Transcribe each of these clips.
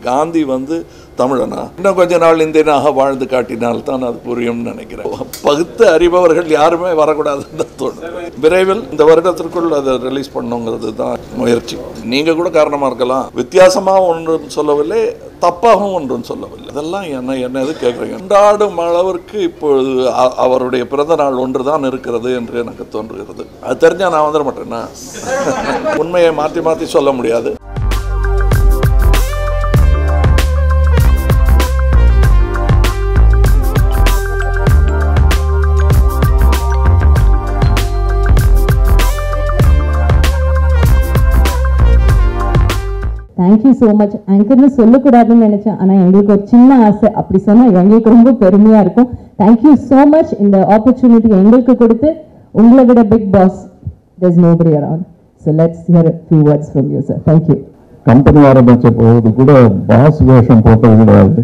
காந்தி வந்து தமிழனா, இன்னும் கொஞ்ச நாள் இந்தியனாக வாழ்ந்து காட்டினால்தான் அது புரியும்னு நினைக்கிறேன். பகுத்து அறிபவர்கள் யாருமே வரக்கூடாதுன்னு தோணும். விரைவில் இந்த வருடத்திற்குள் அதை ரிலீஸ் பண்ணுங்கிறது தான் முயற்சி. நீங்கள் கூட காரணமாக இருக்கலாம். வித்தியாசமாக ஒன்றும் சொல்லவில்லை, தப்பாகவும் ஒன்றும் சொல்லவில்லை. இதெல்லாம் என்ன எது கேட்குறீங்க? கொண்டாடும் அளவிற்கு இப்பொழுது அவருடைய பிறந்த நாள் ஒன்று தான் இருக்கிறது என்று எனக்கு தோன்றுகிறது. அது தெரிஞ்சால் நான் வந்துட மாட்டேன்னா உண்மையை மாற்றி மாற்றி சொல்ல முடியாது. Thank you so much. ஆங்கர்னு சொல்லக்கூடாதுன்னு நினைச்சேன், ஆனால் எங்களுக்கு ஒரு சின்ன ஆசை, அப்படி சொன்னால் எங்களுக்கு ரொம்ப பெருமையாக இருக்கும். தேங்க்யூ ஸோ மச் இந்த ஆப்பர்ச்சுனிட்டி எங்களுக்கு கொடுத்து. உங்களை விட Bigg Boss there's nobody around. So let's hear a few words from you, sir. Thank you. Company ஆரம்பித்த போது கூட பாஸ் வேஷம் போட்டது கிடையாது.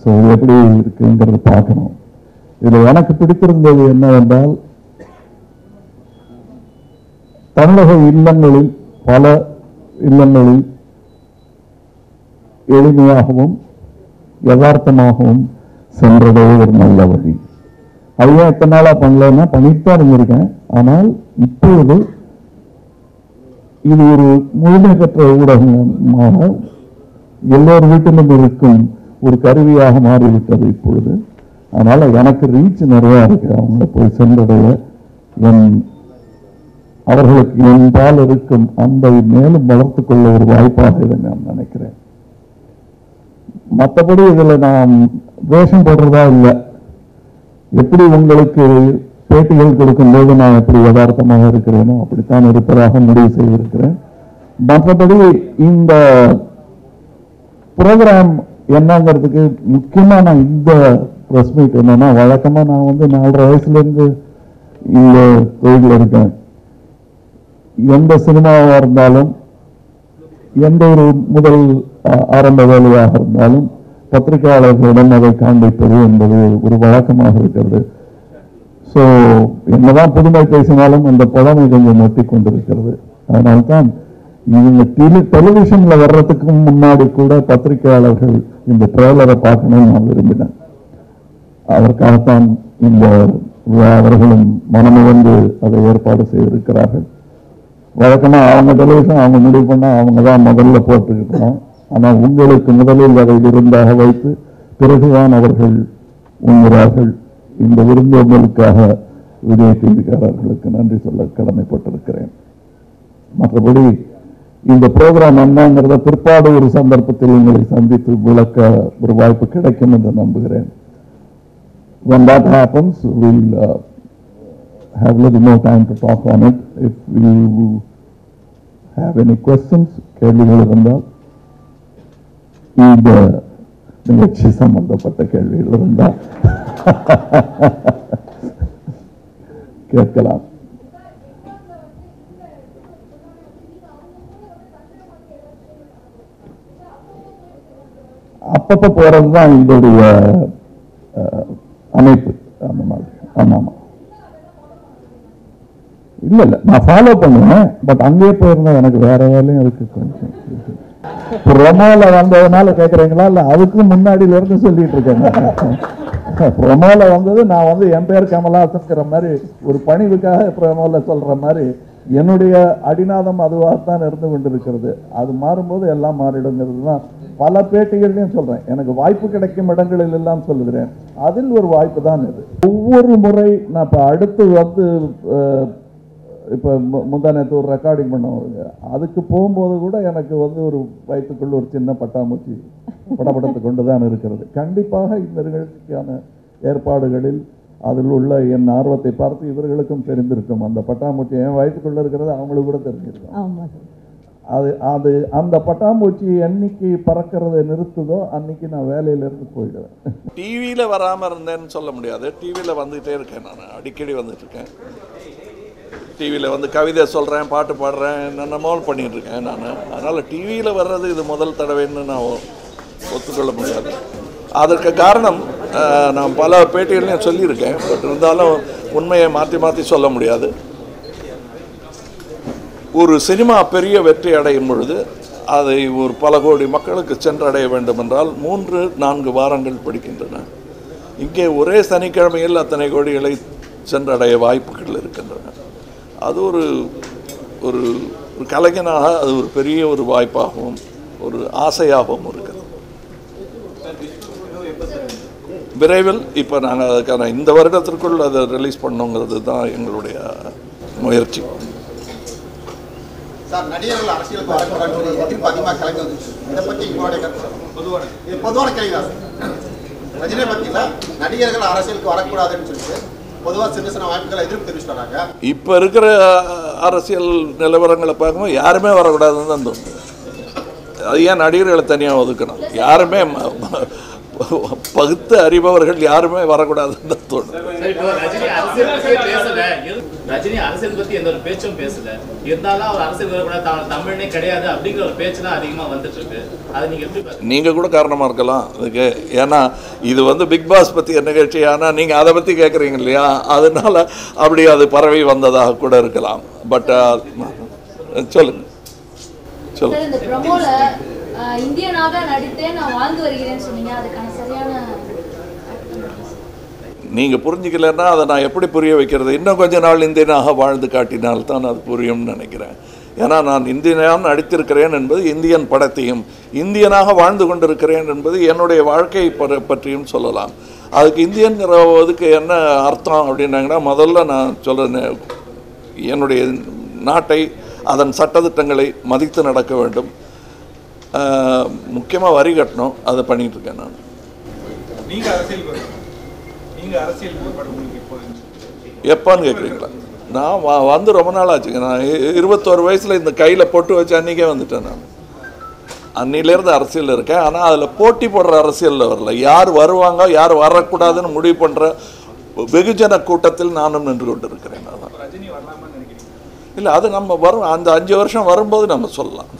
ஸோ எப்படி இருக்குங்கிறது பார்க்கணும். இதில் எனக்கு பிடித்திருந்தது என்னவென்றால், தமிழக இல்லங்களில் பல இல்லங்களில் எளிமையாகவும் யதார்த்தமாகவும் சென்றதே ஒரு நல்ல வழி. அதுவே எத்தனை நாளாக பண்ணலன்னா பண்ணித்தான் இருந்திருக்கேன். ஆனால் இப்பொழுது இது ஒரு முழுமை பெற்ற ஊடகமாக எல்லோரு வீட்டிலும் இருக்கும் ஒரு கருவியாக மாறிவிட்டது இப்பொழுது. அதனால எனக்கு ரீச் நிறையா இருக்கு. அவங்கள போய் சென்றடைய அவர்களுக்கு என்பால் இருக்கும் அன்பை மேலும் வளர்த்துக் கொள்ள ஒரு வாய்ப்பாக இதை நான் நினைக்கிறேன். மற்றபடி இதில் நான் வேஷம் போடுறதா இல்லை. எப்படி உங்களுக்கு பேட்டிகள் கொடுக்கும்போது நான் எப்படி யதார்த்தமாக இருக்கிறேனோ அப்படித்தான் இருப்பதாக முடிவு செய்திருக்கிறேன். மற்றபடி இந்த ப்ரோக்ராம் என்னங்கிறதுக்கு முக்கியமாக நான் இந்த ப்ரெஸ் மீட் என்னன்னா, வழக்கமாக நான் வந்து 4.5 வயசுலேருந்து இந்த தொழில் இருக்கேன். எந்த சினிமாவாக இருந்தாலும், எந்த ஒரு முதல் ஆரம்ப வேலையாக இருந்தாலும் பத்திரிகையாளர்களிடம் அதை காண்பிப்பது என்பது ஒரு வழக்கமாக இருக்கிறது. ஸோ என்னதான் புதுமை பேசினாலும் அந்த பழமை கொஞ்சம் ஒட்டி கொண்டிருக்கிறது. அதனால்தான் இவங்க டெலிவிஷன்ல வர்றதுக்கு முன்னாடி கூட பத்திரிகையாளர்கள் இந்த ட்ரெய்லரை பார்க்கணும்னு நான் விரும்பினேன். அதற்காகத்தான் இந்த அவர்களும் மனமு வந்து அதை ஏற்பாடு செய்திருக்கிறார்கள். வழக்கமாக அவங்க டெலிவிஷன் அவங்க முடிவு பண்ணால் அவங்க தான் முதல்ல போட்டுக்கிட்டோம். ஆனால் உங்களுக்கு முதலில் அதை விருந்தாக வைத்து பிறகுதான் அவர்கள் உண்கிறார்கள். இந்த விருந்தோம்பலுக்காக விஜய் டிவிக்காரர்களுக்கு நன்றி சொல்ல கடமைப்பட்டிருக்கிறேன். மற்றபடி இந்த ப்ரோக்ராம் என்னங்கிறத பிற்பாடு ஒரு சந்தர்ப்பத்தில் உங்களை சந்தித்து விளக்க ஒரு வாய்ப்பு கிடைக்கும் என்று நம்புகிறேன். When that happens, we'll have a little more time to talk on it. If you have any questions, கேள்விகள் இருந்தால், இந்த நிகழ்ச்சி சம்பந்தப்பட்ட கேள்விகள் இருந்தால் கேட்கலாம். அப்பப்ப போறதுதான் இதோடைய அமைப்பு. அந்த மாதிரி. ஆமாமா. இல்ல நான் ஃபாலோ பண்ணுவேன். பட் அங்கே போயிருந்தா எனக்கு வேற வேலையும் அதுக்கு கொஞ்சம் ப்ரொமோல வந்ததுனால கேட்குறீங்களா? இல்லை அதுக்கு முன்னாடியில இருந்து சொல்லிட்டு இருக்கேன். ப்ரொமோல வந்தது நான் வந்து என் பேர் கமலஹாசன்கிற மாதிரி ஒரு பணிவுக்காக ப்ரொமோல சொல்ற மாதிரி என்னுடைய அடிநாதம் அதுவாகத்தான் இருந்து கொண்டிருக்கிறது. அது மாறும்போது எல்லாம் மாறிடுங்கிறது தான் பல பேட்டிகள்லையும் சொல்றேன். எனக்கு வாய்ப்பு கிடைக்கும் இடங்களில் எல்லாம் சொல்லுகிறேன். அதில் ஒரு வாய்ப்பு தான் இது. ஒவ்வொரு முறை நான் இப்போ அடுத்து வந்து இப்போ முந்தானத்து ஒரு ரெக்கார்டிங் பண்ணுவாங்க, அதுக்கு போகும்போது கூட எனக்கு வந்து ஒரு வயிற்றுக்குள்ள ஒரு சின்ன பட்டாம்பூச்சி படப்படத்து கொண்டு தான் இருக்கிறது. கண்டிப்பாக இந்த நிகழ்ச்சிக்கான ஏற்பாடுகளில் அதில் உள்ள என் ஆர்வத்தை பார்த்து இவர்களுக்கும் தெரிந்திருக்கும். அந்த பட்டாம்பூச்சி என் வயிற்றுக்குள்ள இருக்கிறது அவங்களுக்கு கூட தெரிஞ்சிருக்கும். அது அந்த பட்டாம்பூச்சி என்னைக்கு பறக்கிறத நிறுத்துதோ அன்னைக்கு நான் வேலையிலேருந்து போயிடுவேன். டிவியில் வராமல் இருந்தேன்னு சொல்ல முடியாது. டிவியில் வந்துகிட்டே இருக்கேன். நான் அடிக்கடி வந்துட்டு இருக்கேன். டிவியில் வந்து கவிதை சொல்கிறேன், பாட்டு பாடுறேன், என்னென்னமோ பண்ணிகிட்டு இருக்கேன் நான். அதனால் டிவியில் வர்றது இது முதல் தடவைன்னு நான் ஒத்துக்கொள்ள முடியாது. அதற்கு காரணம் நான் பல பேட்டிகளையும் சொல்லியிருக்கேன். பட் இருந்தாலும் உண்மையை மாற்றி மாற்றி சொல்ல முடியாது. ஒரு சினிமா பெரிய வெற்றி அடையும் பொழுது அதை ஒரு பல கோடி மக்களுக்கு சென்றடைய வேண்டும் என்றால் 3-4 வாரங்கள் பிடிக்கின்றன. இங்கே ஒரே சனிக்கிழமையில் அத்தனை கோடிகளை சென்றடைய வாய்ப்புகள் இருக்கின்றன. அது ஒரு ஒரு கலைஞனாக அது ஒரு பெரிய ஒரு வாய்ப்பாகவும் ஒரு ஆசையாகவும் இருக்கிறது. விரைவில் இப்போ நாங்கள் அதுக்கான இந்த வருடத்திற்குள் அதை ரிலீஸ் பண்ணோங்கிறது தான் எங்களுடைய முயற்சி. சார், நடிகர்கள் அரசியலுக்கு வரக்கூடாது எதிர்ப்பு அதிகமாக கலந்து வந்துச்சு. இதை பற்றி உங்களுடைய பொதுவான கேள்வி தான். ரஜினியை பற்றினா நடிகர்கள் அரசியலுக்கு வரக்கூடாதுன்னு சொல்லிட்டு பொதுவாக சின்ன சின்ன வாய்ப்புகளை எதிர்ப்பு தெரிவிச்சு வராங்க. இப்போ இருக்கிற அரசியல் நிலவரங்களை பார்க்கும்போது யாருமே வரக்கூடாதுன்னு தான் தோணுது. அது ஏன் நடிகர்களை தனியாக ஒதுக்கணும்? யாருமே பகுத்து அறிபவர்கள் யாருமே வரக்கூடாதுன்னு தான் தோணும். ரஜினி அரசியல் பத்தி எந்த ஒரு பேச்சும் பேசல, இருந்தாலும் அவர் அரசியல் வரக்கூடாது, தமிழனே கிடையாது அப்படிங்கிற ஒரு பேச்சு தான் அதிகமா வந்துட்டு இருக்கு. அதை நீங்க எப்படி நீங்க கூட காரணமா இருக்கலாம் அதுக்கு. ஏன்னா இது பிக் பாஸ் பத்தி நிகழ்ச்சி, ஆனால் நீங்க அதை பத்தி கேட்குறீங்க இல்லையா, அதனால அப்படி அது பரவி வந்ததாக கூட இருக்கலாம். பட் சொல்லுங்க சொல்லுங்க. இந்த ப்ரோமோல இந்தியனாக நடித்தே நான் வாழ்ந்து வருகிறேன்னு சொன்னீங்க, அதுக்கான சரியான நீங்கள் புரிஞ்சிக்கலன்னா அதை நான் எப்படி புரிய வைக்கிறது? இன்னும் கொஞ்ச நாள் இந்தியனாக வாழ்ந்து காட்டினால் தான் அது புரியும்னு நினைக்கிறேன். ஏன்னா நான் இந்தியனாக நடித்திருக்கிறேன் என்பது இந்தியன் படத்தையும், இந்தியனாக வாழ்ந்து கொண்டிருக்கிறேன் என்பது என்னுடைய வாழ்க்கையை பற்றியும் சொல்லலாம். அதுக்கு இந்தியன்கிறதுக்கு என்ன அர்த்தம் அப்படின்னாங்கன்னா, முதல்ல நான் சொல்கிறேன், என்னுடைய நாட்டை அதன் சட்டத்திட்டங்களை மதித்து நடக்க வேண்டும். முக்கியமாக வரி கட்டணும். அதை பண்ணிகிட்டு இருக்கேன் நான். எப்போன்னு கேட்குறீங்களா? நான் ரொம்ப நாள் ஆச்சுங்க. நான் 21 வயசில் இந்த கையில் பொட்டு வச்சு அன்றைக்கே வந்துட்டேன். நான் அன்னிலேருந்து அரசியலில் இருக்கேன். ஆனால் அதில் போட்டி போடுற அரசியலில் வரல. யார் வருவாங்க யார் வரக்கூடாதுன்னு முடிவு பண்ணுற வெகுஜன கூட்டத்தில் நானும் நின்று கொண்டு இருக்கிறேன். இல்லை, அது நம்ம வரும் அந்த 5 வருஷம் வரும்போது நம்ம சொல்லலாம்.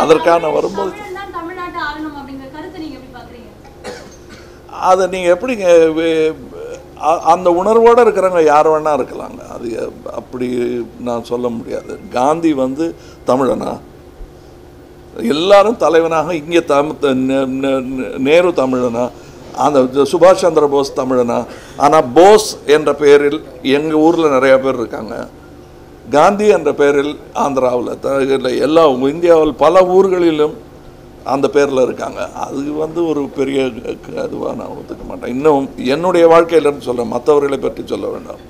அதற்கான வரும்போது அதை நீங்கள் எப்படிங்க அந்த உணர்வோடு இருக்கிறவங்க யார் வேணா இருக்கலாங்க. அது அப்படி நான் சொல்ல முடியாது. காந்தி தமிழனா? எல்லாரும் தலைவனாக இங்கே நேரு தமிழனா? அந்த சுபாஷ் சந்திர போஸ் தமிழனா? ஆனால் போஸ் என்ற பெயரில் எங்கள் ஊரில் நிறையா பேர் இருக்காங்க. காந்தி என்ற பெயரில் ஆந்திராவில் எல்லா இந்தியாவில் பல ஊர்களிலும் அந்த பேரில் இருக்காங்க. அது ஒரு பெரிய அதுவாக நான் ஒத்துக்க மாட்டேன். இன்னும் என்னுடைய வாழ்க்கையிலன்னு சொல்கிறேன், மற்றவர்களை பற்றி சொல்ல வேண்டாம்.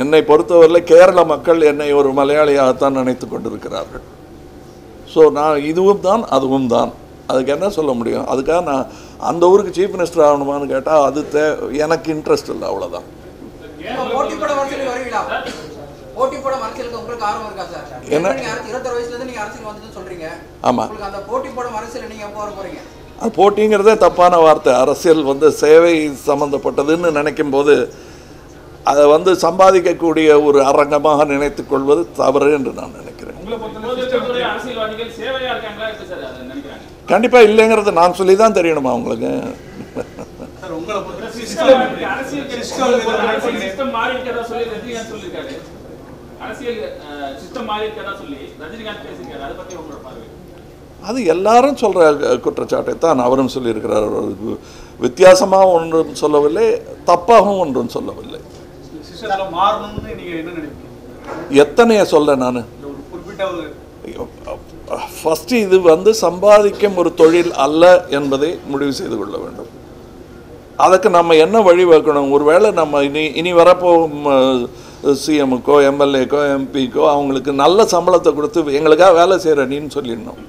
என்னை பொறுத்தவரையில் கேரள மக்கள் என்னை ஒரு மலையாளியாகத்தான் நினைத்து கொண்டிருக்கிறார்கள். ஸோ நான் இதுவும் தான் அதுவும் தான். அதுக்கு என்ன சொல்ல முடியும்? அதுக்காக நான் அந்த ஊருக்கு சீஃப் மினிஸ்டர் ஆகணுமான்னு கேட்டால் அது எனக்கு இன்ட்ரெஸ்ட் இல்லை, அவ்வளோதான். என்ன? ஆமாம், அது போட்டிங்கிறதே தப்பான வார்த்தை. அரசியல் சேவை சம்மந்தப்பட்டதுன்னு நினைக்கும் போது அதை சம்பாதிக்கக்கூடிய ஒரு அரங்கமாக நினைத்துக் கொள்வது தவறு என்று நான் நினைக்கிறேன். கண்டிப்பாக இல்லைங்கிறது நான் சொல்லி தான் தெரியணுமா உங்களுக்கு? அது எல்லாரும் சொல்ற குற்றச்சாட்டை தான் அவரும் சொல்லியிருக்கிறார். வித்தியாசமாக ஒன்றும் சொல்லவில்லை, தப்பாகவும் ஒன்றும் சொல்லவில்லை. எத்தனைய சொல்ல நான் ஃபர்ஸ்ட் இது சம்பாதிக்கும் ஒரு தொழில் அல்ல என்பதை முடிவு செய்து கொள்ள வேண்டும். அதுக்கு நம்ம என்ன வழி வைக்கணும்? ஒருவேளை நம்ம இனி வரப்போகும் சிஎம்முக்கோ எம்எல்ஏக்கோ எம்பிக்கோ அவங்களுக்கு நல்ல சம்பளத்தை கொடுத்து எங்களுக்காக வேலை செய்கிற நீன்னு சொல்லிடணும்.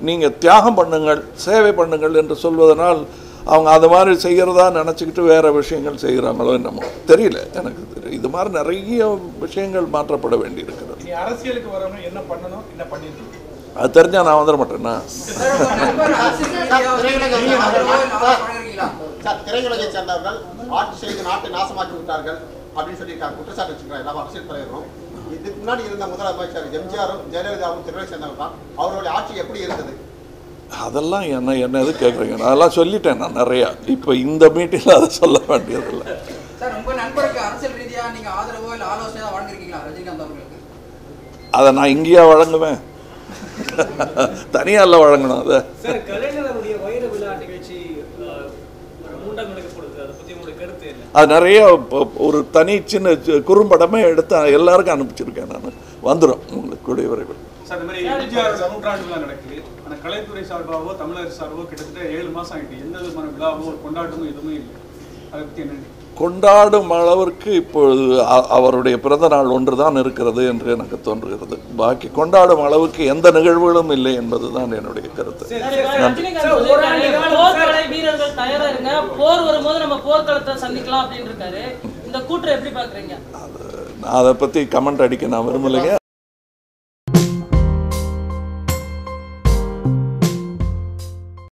நீங்கள் தியாகம் பண்ணுங்கள், சேவை பண்ணுங்கள் என்று சொல்வதனால் அவங்க அது மாதிரி செய்கிறதா நினச்சிக்கிட்டு வேறு விஷயங்கள் செய்கிறாங்களோ என்னமோ தெரியல. எனக்கு தெரியும் இது மாதிரி நிறைய விஷயங்கள் மாற்றப்பட வேண்டி இருக்கிறது. அரசியலுக்கு வரணும், என்ன பண்ணணும், என்ன பண்ணிட்டு அது தெரிஞ்சால் நான் வந்துட மாட்டேன்னா? திரையுலகை சேர்ந்தவர்கள் ஆட்சி செய்து நாட்டை நாசமாக்கி விட்டார்கள் அப்படின்னு சொல்லியிருக்காங்க, குற்றச்சாட்டு வச்சுக்கிறாங்க எல்லா அரசியல் தலைவரும். இதுக்கு முன்னாடி இருந்த முதலமைச்சர் எம்ஜிஆரும் ஜெயலலிதாவும் திரையை சேர்ந்தவர்கள் தான். அவர்களுடைய ஆட்சி எப்படி இருந்தது? அதெல்லாம் என்ன எது கேட்குறீங்க? நான் அதெல்லாம் சொல்லிட்டேன் நான் நிறையா. இப்போ இந்த மீட்டிங்கில் அதை சொல்ல வேண்டியதில்லை. அதை நான் இங்கேயா வழங்குவேன்? தனியால வழங்கணும் அதை. சார், கலைஞருடைய வைர விழா நிகழ்ச்சி மூன்றாம் நடக்கப்படுது, அதை பத்தி உங்களுடைய கருத்து என்ன? அது நிறைய ஒரு தனி சின்ன குறும்படமே எடுத்து எல்லாருக்கும் அனுப்பிச்சிருக்கேன் நான். வந்துடும் உங்களுக்கு கூடிய விரைவில். சார், இந்த மாதிரி எம்ஜிஆர் நூற்றாண்டு விழா நடக்குது. ஆனால் கலைத்துறை சார்பாகவோ தமிழர் சார்பாகவோ கிட்டத்தட்ட 7 மாதம் ஆகிட்டு எந்த விதமான விழாவோ ஒரு கொண்டாட்டமும் எதுவுமே இல்லை. அதை பற்றி என்ன? கொண்டாடும் அளவிற்கு இப்பொழுது அவருடைய பிறந்த நாள் ஒன்று தான் இருக்கிறது என்று எனக்கு தோன்றுகிறது. பாக்கி கொண்டாடும் அளவுக்கு எந்த நிகழ்வுகளும் இல்லை என்பதுதான் என்னுடைய கருத்து. வீரர்கள் தயாரா இருங்க, போர் வரும்போது நம்ம போர்க்களத்தை சந்திக்கலாம் அப்படின்னு இருக்காரு. இந்த கூற்றை எப்படி பாக்குறீங்க? அதை பற்றி கமெண்ட் அடிக்க நான் விரும்பலைங்க.